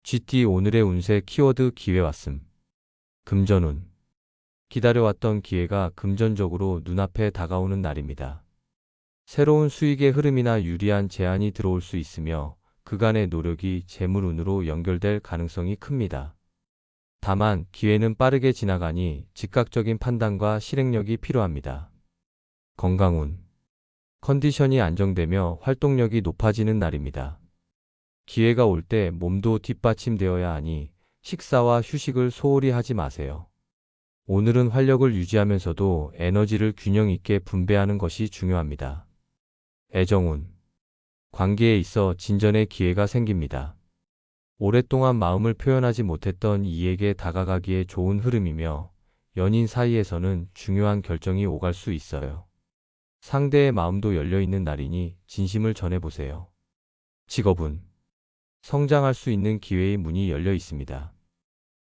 GT 오늘의 운세 키워드 기회 왔음. 금전운. 기다려왔던 기회가 금전적으로 눈앞에 다가오는 날입니다. 새로운 수익의 흐름이나 유리한 제안이 들어올 수 있으며 그간의 노력이 재물운으로 연결될 가능성이 큽니다. 다만 기회는 빠르게 지나가니 즉각적인 판단과 실행력이 필요합니다. 건강운. 컨디션이 안정되며 활동력이 높아지는 날입니다. 기회가 올 때 몸도 뒷받침되어야 하니 식사와 휴식을 소홀히 하지 마세요. 오늘은 활력을 유지하면서도 에너지를 균형 있게 분배하는 것이 중요합니다. 애정운. 관계에 있어 진전의 기회가 생깁니다. 오랫동안 마음을 표현하지 못했던 이에게 다가가기에 좋은 흐름이며 연인 사이에서는 중요한 결정이 오갈 수 있어요. 상대의 마음도 열려있는 날이니 진심을 전해보세요. 직업운. 성장할 수 있는 기회의 문이 열려 있습니다.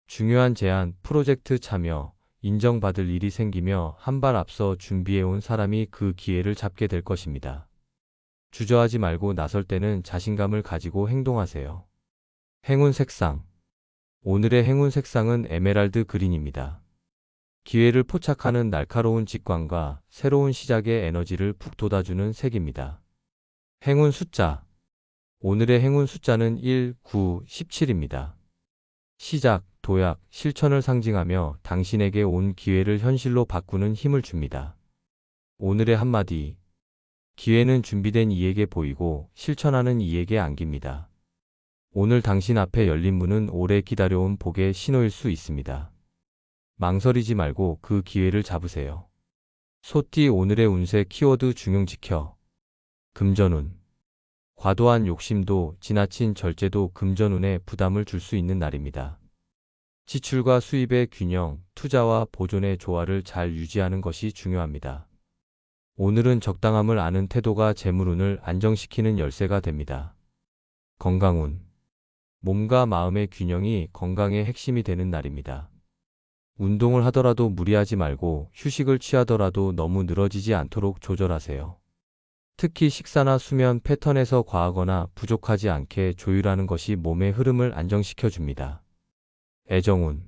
중요한 제안, 프로젝트 참여, 인정받을 일이 생기며 한 발 앞서 준비해온 사람이 그 기회를 잡게 될 것입니다. 주저하지 말고 나설 때는 자신감을 가지고 행동하세요. 행운 색상. 오늘의 행운 색상은 에메랄드 그린입니다. 기회를 포착하는 날카로운 직관과 새로운 시작의 에너지를 북돋아주는 색입니다. 행운 숫자. 오늘의 행운 숫자는 1, 9, 17입니다. 시작, 도약, 실천을 상징하며 당신에게 온 기회를 현실로 바꾸는 힘을 줍니다. 오늘의 한마디. 기회는 준비된 이에게 보이고 실천하는 이에게 안깁니다. 오늘 당신 앞에 열린 문은 오래 기다려온 복의 신호일 수 있습니다. 망설이지 말고 그 기회를 잡으세요. 소띠 오늘의 운세 키워드 중용 지켜. 금전운. 과도한 욕심도 지나친 절제도 금전운에 부담을 줄 수 있는 날입니다. 지출과 수입의 균형, 투자와 보존의 조화를 잘 유지하는 것이 중요합니다. 오늘은 적당함을 아는 태도가 재물운을 안정시키는 열쇠가 됩니다. 건강운. 몸과 마음의 균형이 건강의 핵심이 되는 날입니다. 운동을 하더라도 무리하지 말고 휴식을 취하더라도 너무 늘어지지 않도록 조절하세요. 특히 식사나 수면 패턴에서 과하거나 부족하지 않게 조율하는 것이 몸의 흐름을 안정시켜 줍니다. 애정운.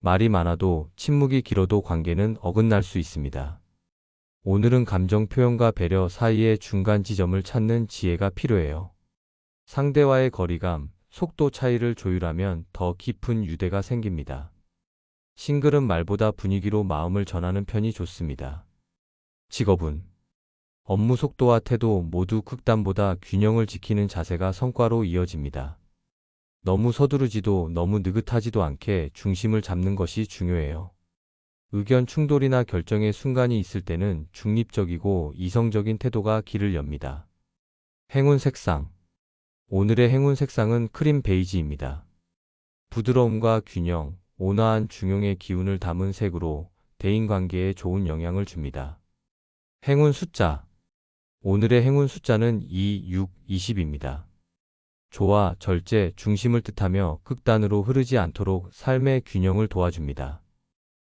말이 많아도 침묵이 길어도 관계는 어긋날 수 있습니다. 오늘은 감정 표현과 배려 사이의 중간 지점을 찾는 지혜가 필요해요. 상대와의 거리감, 속도 차이를 조율하면 더 깊은 유대가 생깁니다. 싱글은 말보다 분위기로 마음을 전하는 편이 좋습니다. 직업운. 업무 속도와 태도 모두 극단보다 균형을 지키는 자세가 성과로 이어집니다. 너무 서두르지도 너무 느긋하지도 않게 중심을 잡는 것이 중요해요. 의견 충돌이나 결정의 순간이 있을 때는 중립적이고 이성적인 태도가 길을 엽니다. 행운 색상. 오늘의 행운 색상은 크림 베이지입니다. 부드러움과 균형, 온화한 중용의 기운을 담은 색으로 대인관계에 좋은 영향을 줍니다. 행운 숫자. 오늘의 행운 숫자는 2, 6, 20입니다. 조화, 절제, 중심을 뜻하며 극단으로 흐르지 않도록 삶의 균형을 도와줍니다.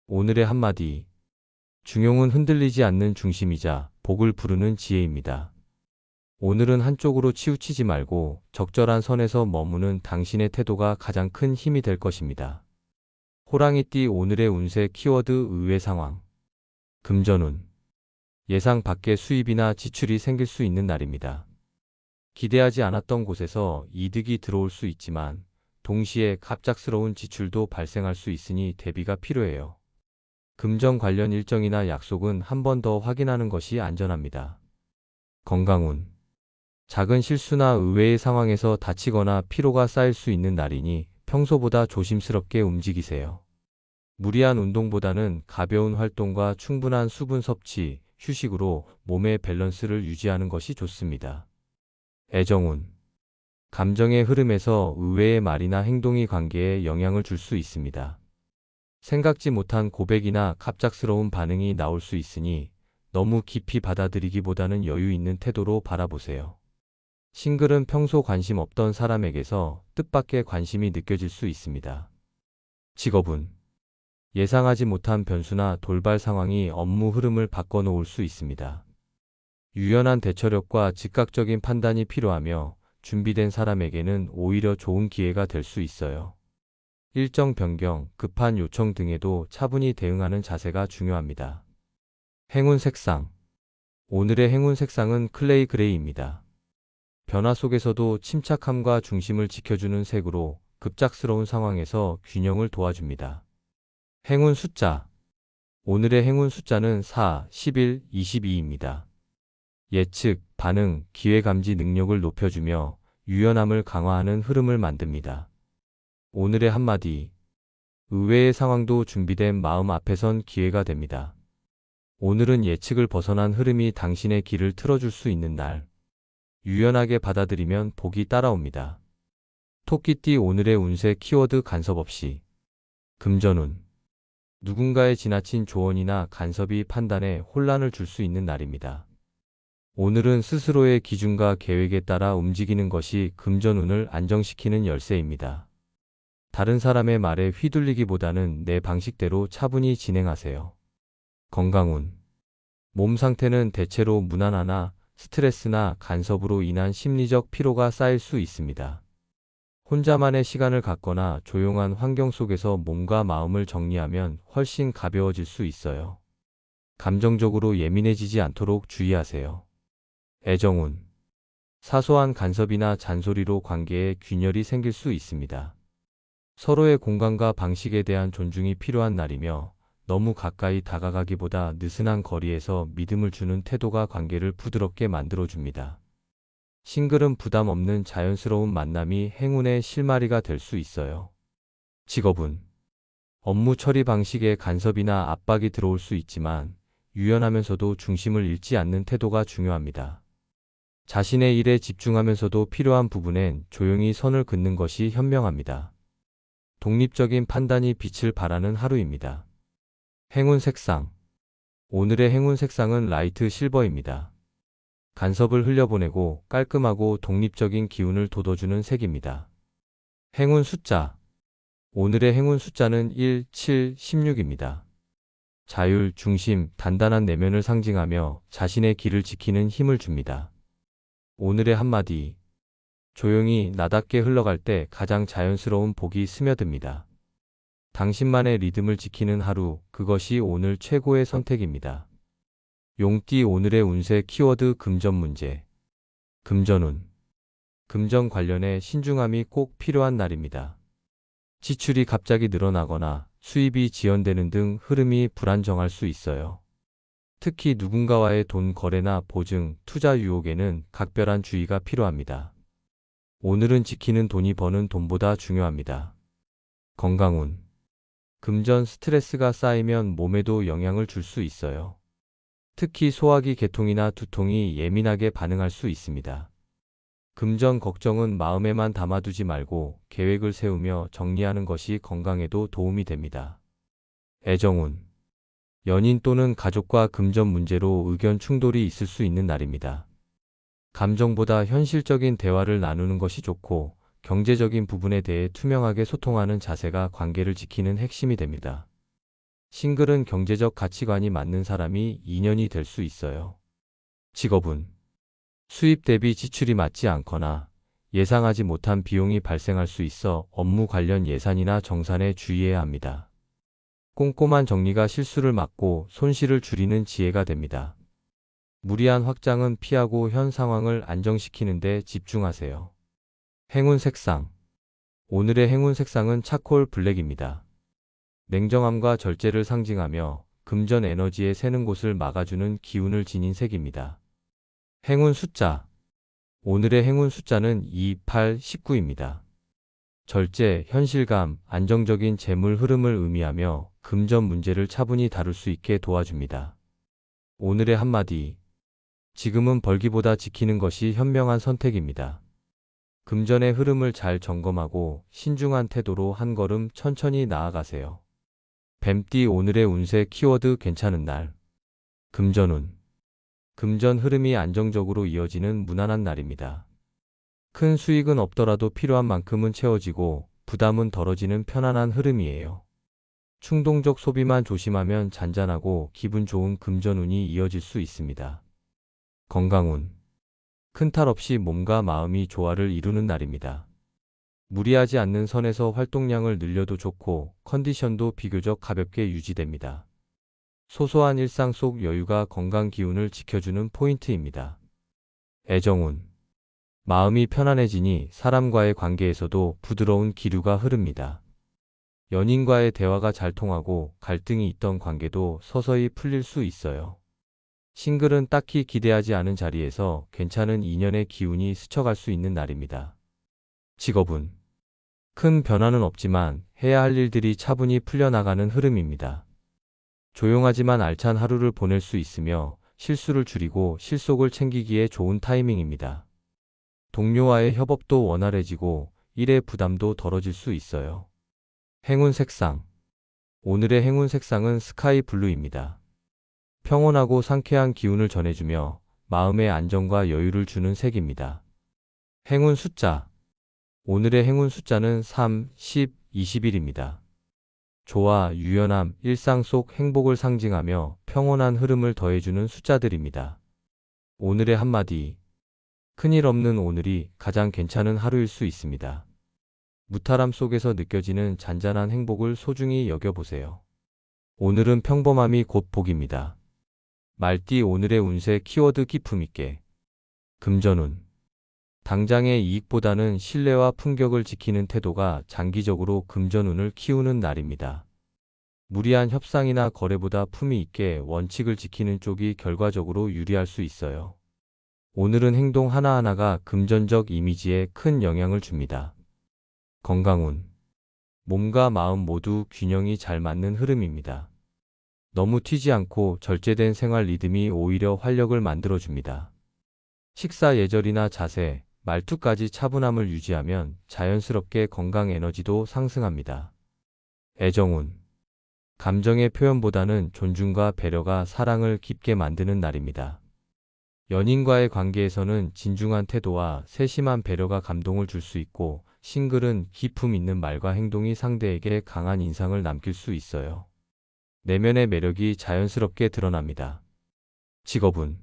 오늘의 한마디. 중용은 흔들리지 않는 중심이자 복을 부르는 지혜입니다. 오늘은 한쪽으로 치우치지 말고 적절한 선에서 머무는 당신의 태도가 가장 큰 힘이 될 것입니다. 호랑이띠 오늘의 운세 키워드 의외 상황. 금전운. 예상 밖의 수입이나 지출이 생길 수 있는 날입니다. 기대하지 않았던 곳에서 이득이 들어올 수 있지만 동시에 갑작스러운 지출도 발생할 수 있으니 대비가 필요해요. 금전 관련 일정이나 약속은 한 번 더 확인하는 것이 안전합니다. 건강운. 작은 실수나 의외의 상황에서 다치거나 피로가 쌓일 수 있는 날이니 평소보다 조심스럽게 움직이세요. 무리한 운동보다는 가벼운 활동과 충분한 수분 섭취, 휴식으로 몸의 밸런스를 유지하는 것이 좋습니다. 애정운. 감정의 흐름에서 의외의 말이나 행동이 관계에 영향을 줄 수 있습니다. 생각지 못한 고백이나 갑작스러운 반응이 나올 수 있으니 너무 깊이 받아들이기보다는 여유 있는 태도로 바라보세요. 싱글은 평소 관심 없던 사람에게서 뜻밖의 관심이 느껴질 수 있습니다. 직업운. 예상하지 못한 변수나 돌발 상황이 업무 흐름을 바꿔놓을 수 있습니다. 유연한 대처력과 즉각적인 판단이 필요하며 준비된 사람에게는 오히려 좋은 기회가 될 수 있어요. 일정 변경, 급한 요청 등에도 차분히 대응하는 자세가 중요합니다. 행운 색상. 오늘의 행운 색상은 클레이 그레이입니다. 변화 속에서도 침착함과 중심을 지켜주는 색으로 급작스러운 상황에서 균형을 도와줍니다. 행운 숫자. 오늘의 행운 숫자는 4, 11, 22입니다. 예측, 반응, 기회 감지 능력을 높여주며 유연함을 강화하는 흐름을 만듭니다. 오늘의 한마디. 의외의 상황도 준비된 마음 앞에선 기회가 됩니다. 오늘은 예측을 벗어난 흐름이 당신의 길을 틀어줄 수 있는 날. 유연하게 받아들이면 복이 따라옵니다. 토끼띠 오늘의 운세 키워드 간섭 없이. 금전운. 누군가의 지나친 조언이나 간섭이 판단에 혼란을 줄 수 있는 날입니다. 오늘은 스스로의 기준과 계획에 따라 움직이는 것이 금전운을 안정시키는 열쇠입니다. 다른 사람의 말에 휘둘리기보다는 내 방식대로 차분히 진행하세요. 건강운. 몸 상태는 대체로 무난하나 스트레스나 간섭으로 인한 심리적 피로가 쌓일 수 있습니다. 혼자만의 시간을 갖거나 조용한 환경 속에서 몸과 마음을 정리하면 훨씬 가벼워질 수 있어요. 감정적으로 예민해지지 않도록 주의하세요. 애정운. 사소한 간섭이나 잔소리로 관계에 균열이 생길 수 있습니다. 서로의 공간과 방식에 대한 존중이 필요한 날이며 너무 가까이 다가가기보다 느슨한 거리에서 믿음을 주는 태도가 관계를 부드럽게 만들어줍니다. 싱글은 부담 없는 자연스러운 만남이 행운의 실마리가 될 수 있어요. 직업운. 업무 처리 방식에 간섭이나 압박이 들어올 수 있지만 유연하면서도 중심을 잃지 않는 태도가 중요합니다. 자신의 일에 집중하면서도 필요한 부분엔 조용히 선을 긋는 것이 현명합니다. 독립적인 판단이 빛을 발하는 하루입니다. 행운 색상. 오늘의 행운 색상은 라이트 실버입니다. 간섭을 흘려보내고 깔끔하고 독립적인 기운을 돋워주는 색입니다. 행운 숫자. 오늘의 행운 숫자는 1, 7, 16입니다. 자율, 중심, 단단한 내면을 상징하며 자신의 길을 지키는 힘을 줍니다. 오늘의 한마디. 조용히 나답게 흘러갈 때 가장 자연스러운 복이 스며듭니다. 당신만의 리듬을 지키는 하루, 그것이 오늘 최고의 선택입니다. 용띠 오늘의 운세 키워드 금전 문제. 금전운. 금전 관련해 신중함이 꼭 필요한 날입니다. 지출이 갑자기 늘어나거나 수입이 지연되는 등 흐름이 불안정할 수 있어요. 특히 누군가와의 돈 거래나 보증, 투자 유혹에는 각별한 주의가 필요합니다. 오늘은 지키는 돈이 버는 돈보다 중요합니다. 건강운. 금전 스트레스가 쌓이면 몸에도 영향을 줄 수 있어요. 특히 소화기 계통이나 두통이 예민하게 반응할 수 있습니다. 금전 걱정은 마음에만 담아두지 말고 계획을 세우며 정리하는 것이 건강에도 도움이 됩니다. 애정운. 연인 또는 가족과 금전 문제로 의견 충돌이 있을 수 있는 날입니다. 감정보다 현실적인 대화를 나누는 것이 좋고 경제적인 부분에 대해 투명하게 소통하는 자세가 관계를 지키는 핵심이 됩니다. 싱글은 경제적 가치관이 맞는 사람이 인연이 될 수 있어요. 직업운. 수입 대비 지출이 맞지 않거나 예상하지 못한 비용이 발생할 수 있어 업무 관련 예산이나 정산에 주의해야 합니다. 꼼꼼한 정리가 실수를 막고 손실을 줄이는 지혜가 됩니다. 무리한 확장은 피하고 현 상황을 안정시키는 데 집중하세요. 행운 색상. 오늘의 행운 색상은 차콜 블랙입니다. 냉정함과 절제를 상징하며 금전 에너지의 새는 곳을 막아주는 기운을 지닌 색입니다. 행운 숫자. 오늘의 행운 숫자는 2, 8, 19입니다. 절제, 현실감, 안정적인 재물 흐름을 의미하며 금전 문제를 차분히 다룰 수 있게 도와줍니다. 오늘의 한마디. 지금은 벌기보다 지키는 것이 현명한 선택입니다. 금전의 흐름을 잘 점검하고 신중한 태도로 한 걸음 천천히 나아가세요. 뱀띠 오늘의 운세 키워드 괜찮은 날. 금전운. 금전 흐름이 안정적으로 이어지는 무난한 날입니다. 큰 수익은 없더라도 필요한 만큼은 채워지고 부담은 덜어지는 편안한 흐름이에요. 충동적 소비만 조심하면 잔잔하고 기분 좋은 금전운이 이어질 수 있습니다. 건강운. 큰 탈 없이 몸과 마음이 조화를 이루는 날입니다. 무리하지 않는 선에서 활동량을 늘려도 좋고 컨디션도 비교적 가볍게 유지됩니다. 소소한 일상 속 여유가 건강 기운을 지켜주는 포인트입니다. 애정운. 마음이 편안해지니 사람과의 관계에서도 부드러운 기류가 흐릅니다. 연인과의 대화가 잘 통하고 갈등이 있던 관계도 서서히 풀릴 수 있어요. 싱글은 딱히 기대하지 않은 자리에서 괜찮은 인연의 기운이 스쳐갈 수 있는 날입니다. 직업운. 큰 변화는 없지만 해야 할 일들이 차분히 풀려나가는 흐름입니다. 조용하지만 알찬 하루를 보낼 수 있으며 실수를 줄이고 실속을 챙기기에 좋은 타이밍입니다. 동료와의 협업도 원활해지고 일의 부담도 덜어질 수 있어요. 행운 색상. 오늘의 행운 색상은 스카이 블루입니다. 평온하고 상쾌한 기운을 전해주며 마음의 안정과 여유를 주는 색입니다. 행운 숫자. 오늘의 행운 숫자는 3, 10, 21입니다. 조화, 유연함, 일상 속 행복을 상징하며 평온한 흐름을 더해주는 숫자들입니다. 오늘의 한마디. 큰일 없는 오늘이 가장 괜찮은 하루일 수 있습니다. 무탈함 속에서 느껴지는 잔잔한 행복을 소중히 여겨보세요. 오늘은 평범함이 곧 복입니다. 말띠 오늘의 운세 키워드 기품 있게. 금전운. 당장의 이익보다는 신뢰와 품격을 지키는 태도가 장기적으로 금전운을 키우는 날입니다. 무리한 협상이나 거래보다 품위 있게 원칙을 지키는 쪽이 결과적으로 유리할 수 있어요. 오늘은 행동 하나하나가 금전적 이미지에 큰 영향을 줍니다. 건강운. 몸과 마음 모두 균형이 잘 맞는 흐름입니다. 너무 튀지 않고 절제된 생활 리듬이 오히려 활력을 만들어줍니다. 식사 예절이나 자세, 말투까지 차분함을 유지하면 자연스럽게 건강 에너지도 상승합니다. 애정운. 감정의 표현보다는 존중과 배려가 사랑을 깊게 만드는 날입니다. 연인과의 관계에서는 진중한 태도와 세심한 배려가 감동을 줄 수 있고, 싱글은 기품 있는 말과 행동이 상대에게 강한 인상을 남길 수 있어요. 내면의 매력이 자연스럽게 드러납니다. 직업운.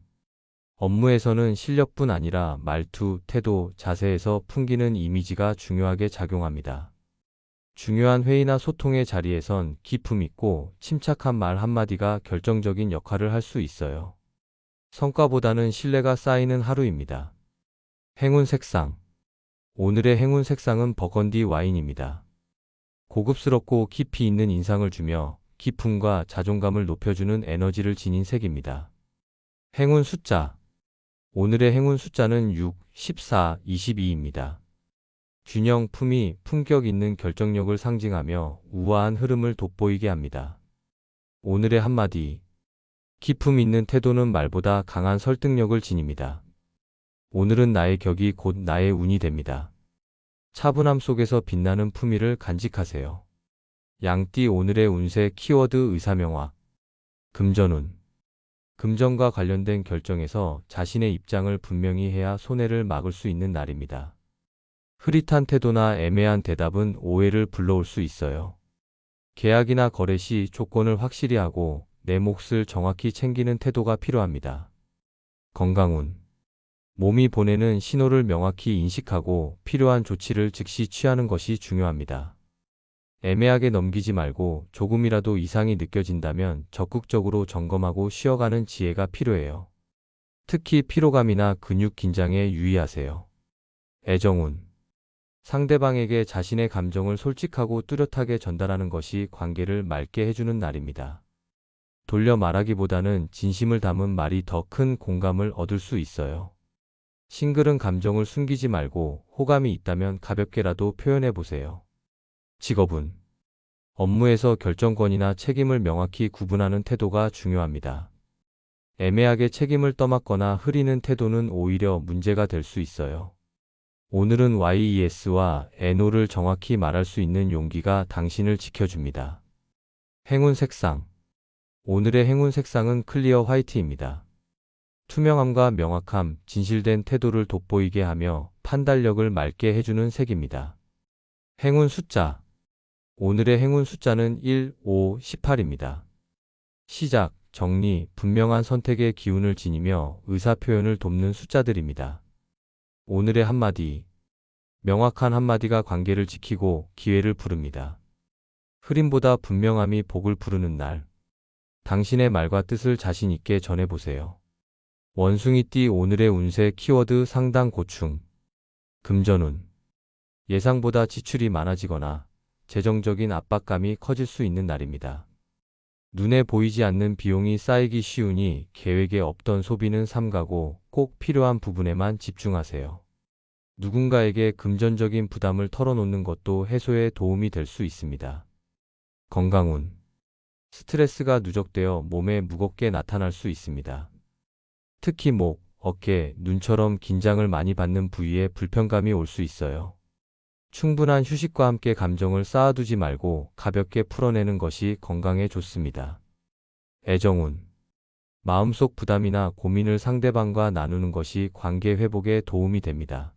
업무에서는 실력뿐 아니라 말투, 태도, 자세에서 풍기는 이미지가 중요하게 작용합니다. 중요한 회의나 소통의 자리에선 기품 있고 침착한 말 한마디가 결정적인 역할을 할 수 있어요. 성과보다는 신뢰가 쌓이는 하루입니다. 행운 색상. 오늘의 행운 색상은 버건디 와인입니다. 고급스럽고 깊이 있는 인상을 주며 기품과 자존감을 높여주는 에너지를 지닌 색입니다. 행운 숫자. 오늘의 행운 숫자는 6, 14, 22입니다. 균형, 품위, 품격 있는 결정력을 상징하며 우아한 흐름을 돋보이게 합니다. 오늘의 한마디. 기품 있는 태도는 말보다 강한 설득력을 지닙니다. 오늘은 나의 격이 곧 나의 운이 됩니다. 차분함 속에서 빛나는 품위를 간직하세요. 양띠 오늘의 운세 키워드 의사명화. 금전운. 금전과 관련된 결정에서 자신의 입장을 분명히 해야 손해를 막을 수 있는 날입니다. 흐릿한 태도나 애매한 대답은 오해를 불러올 수 있어요. 계약이나 거래 시 조건을 확실히 하고 내 몫을 정확히 챙기는 태도가 필요합니다. 건강운. 몸이 보내는 신호를 명확히 인식하고 필요한 조치를 즉시 취하는 것이 중요합니다. 애매하게 넘기지 말고 조금이라도 이상이 느껴진다면 적극적으로 점검하고 쉬어가는 지혜가 필요해요. 특히 피로감이나 근육 긴장에 유의하세요. 애정운. 상대방에게 자신의 감정을 솔직하고 뚜렷하게 전달하는 것이 관계를 맑게 해주는 날입니다. 돌려 말하기보다는 진심을 담은 말이 더 큰 공감을 얻을 수 있어요. 싱글은 감정을 숨기지 말고 호감이 있다면 가볍게라도 표현해 보세요. 직업운. 업무에서 결정권이나 책임을 명확히 구분하는 태도가 중요합니다. 애매하게 책임을 떠맡거나 흐리는 태도는 오히려 문제가 될 수 있어요. 오늘은 YES와 NO를 정확히 말할 수 있는 용기가 당신을 지켜줍니다. 행운 색상. 오늘의 행운 색상은 클리어 화이트입니다. 투명함과 명확함, 진실된 태도를 돋보이게 하며 판단력을 맑게 해주는 색입니다. 행운 숫자. 오늘의 행운 숫자는 1, 5, 18입니다. 시작, 정리, 분명한 선택의 기운을 지니며 의사표현을 돕는 숫자들입니다. 오늘의 한마디. 명확한 한마디가 관계를 지키고 기회를 부릅니다. 흐림보다 분명함이 복을 부르는 날. 당신의 말과 뜻을 자신 있게 전해보세요. 원숭이띠 오늘의 운세 키워드 상당 고충. 금전운. 예상보다 지출이 많아지거나 재정적인 압박감이 커질 수 있는 날입니다. 눈에 보이지 않는 비용이 쌓이기 쉬우니 계획에 없던 소비는 삼가고 꼭 필요한 부분에만 집중하세요. 누군가에게 금전적인 부담을 털어놓는 것도 해소에 도움이 될 수 있습니다. 건강운. 스트레스가 누적되어 몸에 무겁게 나타날 수 있습니다. 특히 목, 어깨, 눈처럼 긴장을 많이 받는 부위에 불편감이 올 수 있어요. 충분한 휴식과 함께 감정을 쌓아두지 말고 가볍게 풀어내는 것이 건강에 좋습니다. 애정운. 마음속 부담이나 고민을 상대방과 나누는 것이 관계 회복에 도움이 됩니다.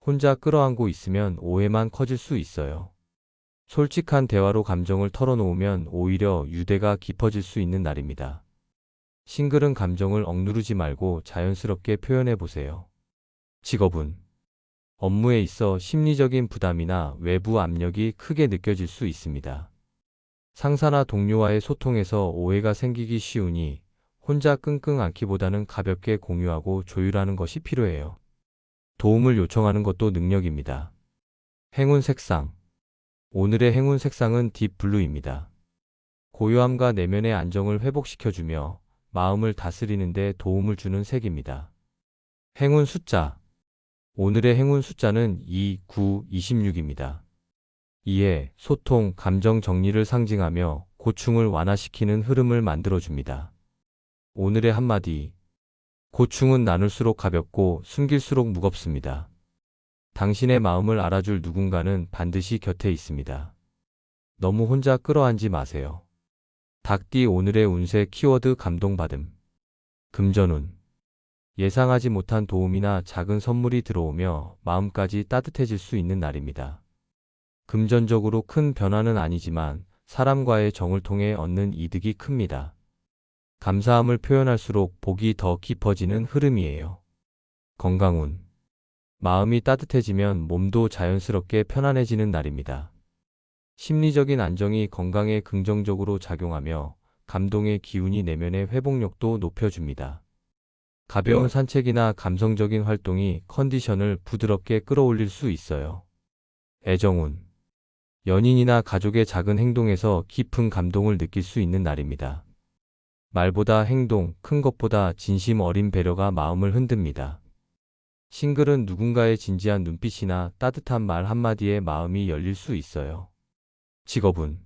혼자 끌어안고 있으면 오해만 커질 수 있어요. 솔직한 대화로 감정을 털어놓으면 오히려 유대가 깊어질 수 있는 날입니다. 싱글은 감정을 억누르지 말고 자연스럽게 표현해 보세요. 직업운. 업무에 있어 심리적인 부담이나 외부 압력이 크게 느껴질 수 있습니다. 상사나 동료와의 소통에서 오해가 생기기 쉬우니 혼자 끙끙 앓기보다는 가볍게 공유하고 조율하는 것이 필요해요. 도움을 요청하는 것도 능력입니다. 행운 색상. 오늘의 행운 색상은 딥블루입니다. 고요함과 내면의 안정을 회복시켜주며 마음을 다스리는 데 도움을 주는 색입니다. 행운 숫자. 오늘의 행운 숫자는 2, 9, 26입니다. 이해, 소통, 감정 정리를 상징하며 고충을 완화시키는 흐름을 만들어줍니다. 오늘의 한마디. 고충은 나눌수록 가볍고 숨길수록 무겁습니다. 당신의 마음을 알아줄 누군가는 반드시 곁에 있습니다. 너무 혼자 끌어안지 마세요. 닭띠 오늘의 운세 키워드 감동받음. 금전운. 예상하지 못한 도움이나 작은 선물이 들어오며 마음까지 따뜻해질 수 있는 날입니다. 금전적으로 큰 변화는 아니지만 사람과의 정을 통해 얻는 이득이 큽니다. 감사함을 표현할수록 복이 더 깊어지는 흐름이에요. 건강운. 마음이 따뜻해지면 몸도 자연스럽게 편안해지는 날입니다. 심리적인 안정이 건강에 긍정적으로 작용하며 감동의 기운이 내면의 회복력도 높여줍니다. 가벼운 산책이나 감성적인 활동이 컨디션을 부드럽게 끌어올릴 수 있어요. 애정운. 연인이나 가족의 작은 행동에서 깊은 감동을 느낄 수 있는 날입니다. 말보다 행동, 큰 것보다 진심 어린 배려가 마음을 흔듭니다. 싱글은 누군가의 진지한 눈빛이나 따뜻한 말 한마디에 마음이 열릴 수 있어요. 직업운.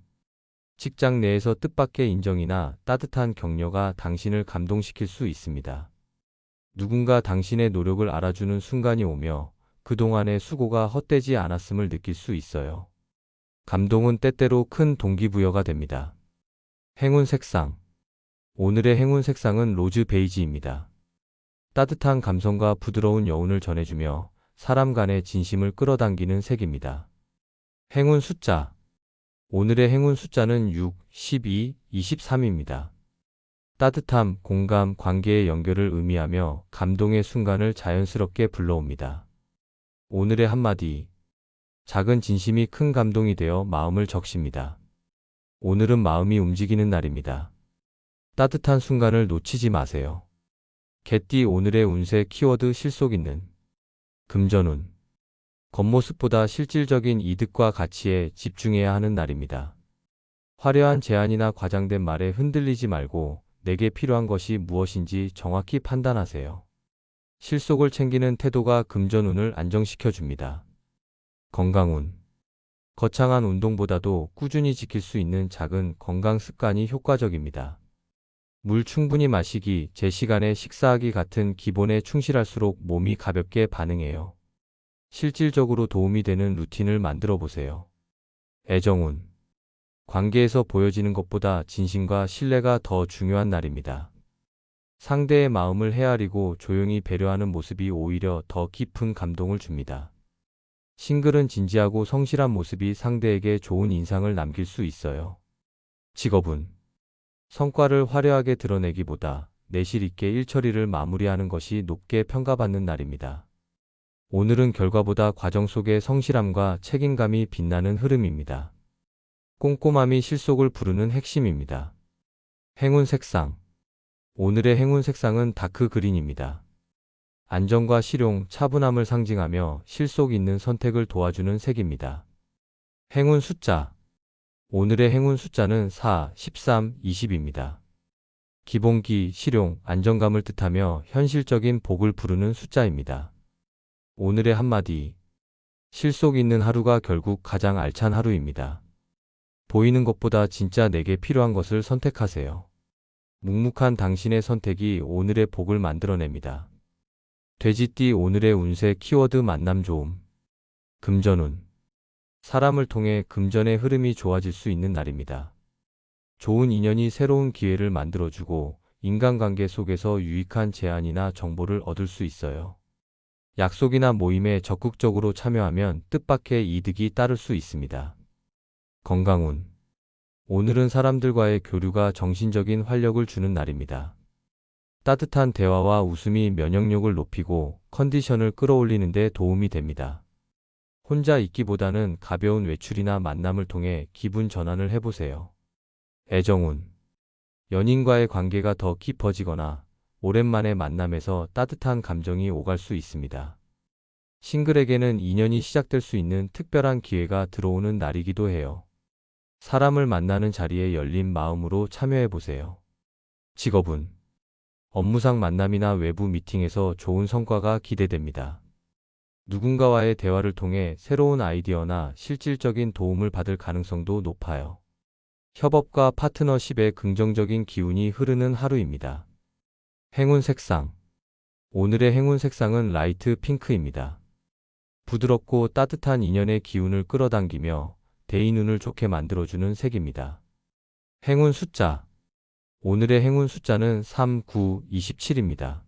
직장 내에서 뜻밖의 인정이나 따뜻한 격려가 당신을 감동시킬 수 있습니다. 누군가 당신의 노력을 알아주는 순간이 오며 그동안의 수고가 헛되지 않았음을 느낄 수 있어요. 감동은 때때로 큰 동기부여가 됩니다. 행운 색상. 오늘의 행운 색상은 로즈 베이지입니다. 따뜻한 감성과 부드러운 여운을 전해주며 사람 간의 진심을 끌어당기는 색입니다. 행운 숫자. 오늘의 행운 숫자는 6, 12, 23입니다. 따뜻함, 공감, 관계의 연결을 의미하며 감동의 순간을 자연스럽게 불러옵니다. 오늘의 한마디. 작은 진심이 큰 감동이 되어 마음을 적십니다. 오늘은 마음이 움직이는 날입니다. 따뜻한 순간을 놓치지 마세요. 개띠 오늘의 운세 키워드 실속 있는. 금전운. 겉모습보다 실질적인 이득과 가치에 집중해야 하는 날입니다. 화려한 제안이나 과장된 말에 흔들리지 말고 내게 필요한 것이 무엇인지 정확히 판단하세요. 실속을 챙기는 태도가 금전운을 안정시켜줍니다. 건강운. 거창한 운동보다도 꾸준히 지킬 수 있는 작은 건강 습관이 효과적입니다. 물 충분히 마시기, 제 시간에 식사하기 같은 기본에 충실할수록 몸이 가볍게 반응해요. 실질적으로 도움이 되는 루틴을 만들어 보세요. 애정운. 관계에서 보여지는 것보다 진심과 신뢰가 더 중요한 날입니다. 상대의 마음을 헤아리고 조용히 배려하는 모습이 오히려 더 깊은 감동을 줍니다. 싱글은 진지하고 성실한 모습이 상대에게 좋은 인상을 남길 수 있어요. 직업운. 성과를 화려하게 드러내기보다 내실 있게 일처리를 마무리하는 것이 높게 평가받는 날입니다. 오늘은 결과보다 과정 속의 성실함과 책임감이 빛나는 흐름입니다. 꼼꼼함이 실속을 부르는 핵심입니다. 행운 색상. 오늘의 행운 색상은 다크 그린입니다. 안정과 실용, 차분함을 상징하며 실속 있는 선택을 도와주는 색입니다. 행운 숫자. 오늘의 행운 숫자는 4, 13, 20입니다. 기본기, 실용, 안정감을 뜻하며 현실적인 복을 부르는 숫자입니다. 오늘의 한마디. 실속 있는 하루가 결국 가장 알찬 하루입니다. 보이는 것보다 진짜 내게 필요한 것을 선택하세요. 묵묵한 당신의 선택이 오늘의 복을 만들어냅니다. 돼지띠 오늘의 운세 키워드 만남 좋음. 금전운. 사람을 통해 금전의 흐름이 좋아질 수 있는 날입니다. 좋은 인연이 새로운 기회를 만들어주고 인간관계 속에서 유익한 제안이나 정보를 얻을 수 있어요. 약속이나 모임에 적극적으로 참여하면 뜻밖의 이득이 따를 수 있습니다. 건강운. 오늘은 사람들과의 교류가 정신적인 활력을 주는 날입니다. 따뜻한 대화와 웃음이 면역력을 높이고 컨디션을 끌어올리는 데 도움이 됩니다. 혼자 있기보다는 가벼운 외출이나 만남을 통해 기분 전환을 해보세요. 애정운. 연인과의 관계가 더 깊어지거나 오랜만에 만남에서 따뜻한 감정이 오갈 수 있습니다. 싱글에게는 인연이 시작될 수 있는 특별한 기회가 들어오는 날이기도 해요. 사람을 만나는 자리에 열린 마음으로 참여해보세요. 직업운. 업무상 만남이나 외부 미팅에서 좋은 성과가 기대됩니다. 누군가와의 대화를 통해 새로운 아이디어나 실질적인 도움을 받을 가능성도 높아요. 협업과 파트너십에 긍정적인 기운이 흐르는 하루입니다. 행운 색상. 오늘의 행운 색상은 라이트 핑크입니다. 부드럽고 따뜻한 인연의 기운을 끌어당기며 대인운을 좋게 만들어주는 색입니다. 행운 숫자. 오늘의 행운 숫자는 3, 9, 27입니다.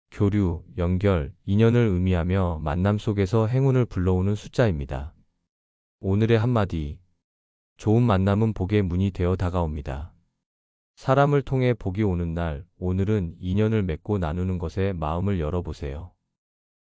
교류, 연결, 인연을 의미하며 만남 속에서 행운을 불러오는 숫자입니다. 오늘의 한마디. 좋은 만남은 복의 문이 되어 다가옵니다. 사람을 통해 복이 오는 날, 오늘은 인연을 맺고 나누는 것에 마음을 열어보세요.